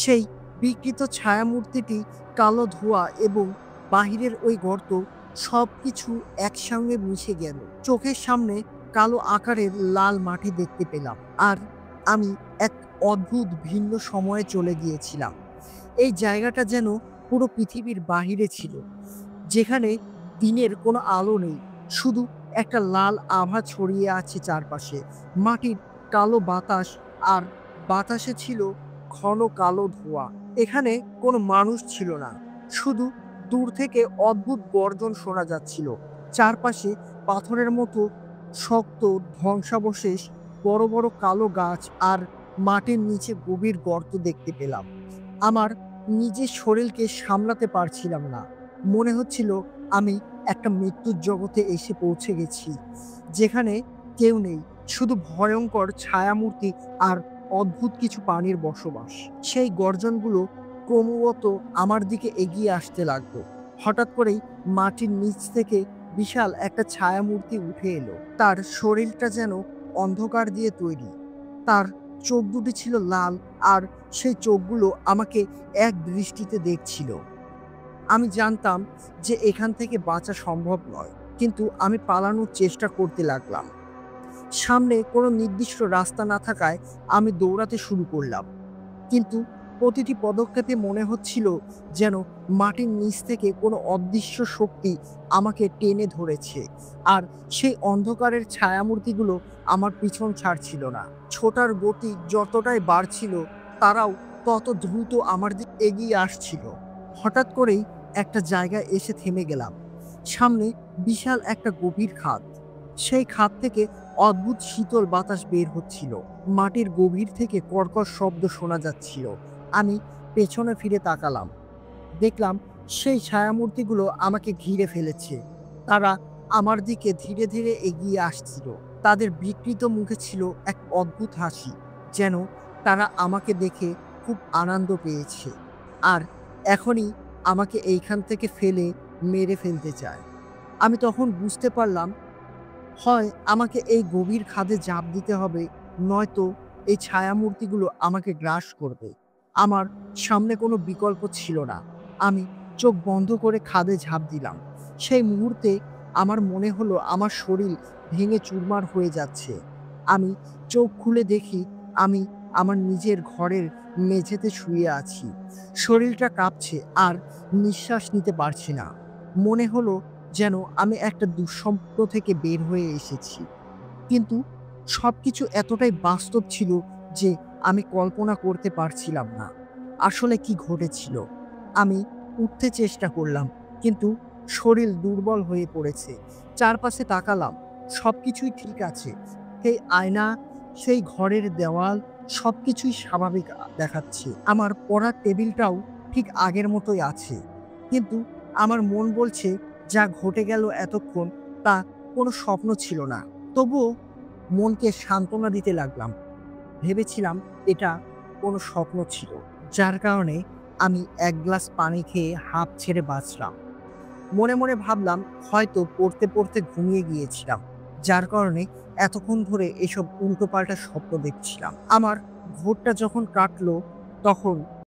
সেই বিকৃত ছায়ামূর্তিটি, কালো ধোঁয়া এবং বাহিরের ওই গর্ত, সবকিছু একসঙ্গে মিশে গেল। চোখের সামনে কালো আকারের লাল মাটি দেখতে পেলাম আর আমি এক অদ্ভুত ভিন্ন সময়ে চলে গিয়েছিলাম। এই জায়গাটা যেন পুরো পৃথিবীর বাহিরে ছিল, যেখানে দিনের কোনো আলো নেই, শুধু একটা লাল আভা ছড়িয়ে আছে চারপাশে। মাটির কালো বাতাস আর বাতাসে ছিল ঘন কালো ধোঁয়া। এখানে কোনো মানুষ ছিল না, শুধু দূর থেকে অদ্ভুত গর্জন শোনা যাচ্ছিল। চারপাশে পাথরের মতো শক্ত ধ্বংসাবশেষ, বড় বড় কালো গাছ আর মাটির নিচে গভীর গর্ত দেখতে পেলাম। আমার নিজের শরীরকে সামলাতে পারছিলাম না। মনে হচ্ছিল আমি একটা মৃত্যুর জগতে এসে পৌঁছে গেছি, যেখানে কেউ নেই, শুধু ভয়ঙ্কর ছায়ামূর্তি আর অদ্ভুত কিছু প্রাণীর বসবাস। সেই গর্জনগুলো ক্রমাগত আমার দিকে এগিয়ে আসতে লাগলো। হঠাৎ করেই মাটির নিচ থেকে বিশাল একটা ছায়ামূর্তি উঠে এলো। তার শরীরটা যেন অন্ধকার দিয়ে তৈরি। তার চোখ দুটি ছিল লাল আর সেই চোখগুলো আমাকে এক দৃষ্টিতে দেখছিল। আমি জানতাম যে এখান থেকে বাঁচা সম্ভব নয়, কিন্তু আমি পালানোর চেষ্টা করতে লাগলাম। সামনে কোনো নির্দিষ্ট রাস্তা না থাকায় আমি দৌড়াতে শুরু করলাম, কিন্তু প্রতিটি পদক্ষেপে মনে হচ্ছিল যেন মাটির নিচ থেকে কোনো অদৃশ্য শক্তি আমাকে টেনে ধরেছে। আর সেই অন্ধকারের ছায়ামূর্তিগুলো আমার পিছন ছাড়ছিল না। ছোটার গতি যতটাই বাড়ছিল, তারাও তত দ্রুত আমার দিকে এগিয়ে আসছিল। হঠাৎ করেই একটা জায়গায় এসে থেমে গেলাম। সামনে বিশাল একটা গভীর খাদ। সেই খাদ থেকে অদ্ভুত শীতল বাতাস বের হচ্ছিল। মাটির গভীর থেকে কর্কশ শব্দ শোনা যাচ্ছিল। আমি পেছনে ফিরে তাকালাম। দেখলাম সেই ছায়ামূর্তিগুলো আমাকে ঘিরে ফেলেছে। তারা আমার দিকে ধীরে ধীরে এগিয়ে আসছিল। তাদের বিকৃত মুখে ছিল এক অদ্ভুত হাসি, যেন তারা আমাকে দেখে খুব আনন্দ পেয়েছে আর এখনই আমাকে এইখান থেকে ফেলে মেরে ফেলতে চায়। আমি তখন বুঝতে পারলাম, হয় আমাকে এই গভীর খাদে ঝাঁপ দিতে হবে, নয়তো এই ছায়ামূর্তিগুলো আমাকে গ্রাস করবে। আমার সামনে কোনো বিকল্প ছিল না। আমি চোখ বন্ধ করে খাদে ঝাঁপ দিলাম। সেই মুহূর্তে আমার মনে হলো আমার শরীর ভেঙে চুরমার হয়ে যাচ্ছে। আমি চোখ খুলে দেখি আমি আমার নিজের ঘরের মেঝেতে শুয়ে আছি। শরীরটা কাঁপছে আর নিঃশ্বাস নিতে পারছি না। মনে হলো যেন আমি একটা দুঃস্বপ্ন থেকে বের হয়ে এসেছি। কিন্তু সবকিছু এতটাই বাস্তব ছিল যে আমি কল্পনা করতে পারছিলাম না আসলে কি ঘটেছিল। আমি উঠতে চেষ্টা করলাম, কিন্তু শরীর দুর্বল হয়ে পড়েছে। চারপাশে তাকালাম, সবকিছুই ঠিক আছে। সেই আয়না, সেই ঘরের দেওয়াল, সবকিছুই স্বাভাবিক দেখাচ্ছে। আমার পড়ার টেবিলটাও ঠিক আগের মতোই আছে। কিন্তু আমার মন বলছে যা ঘটে গেল এতক্ষণ তা কোনো স্বপ্ন ছিল না। তবুও মনকে সান্ত্বনা দিতে লাগলাম। ভেবেছিলাম এটা কোনো স্বপ্ন ছিল, যার কারণে আমি এক গ্লাস পানি খেয়ে হাঁপ ছেড়ে বাঁচলাম। মনে মনে ভাবলাম হয়তো পড়তে পড়তে ঘুমিয়ে গিয়েছিলাম, যার কারণে এতক্ষণ ধরে এসব উল্টোপাল্টা স্বপ্ন দেখছিলাম। আমার ভোরটা যখন কাটলো তখন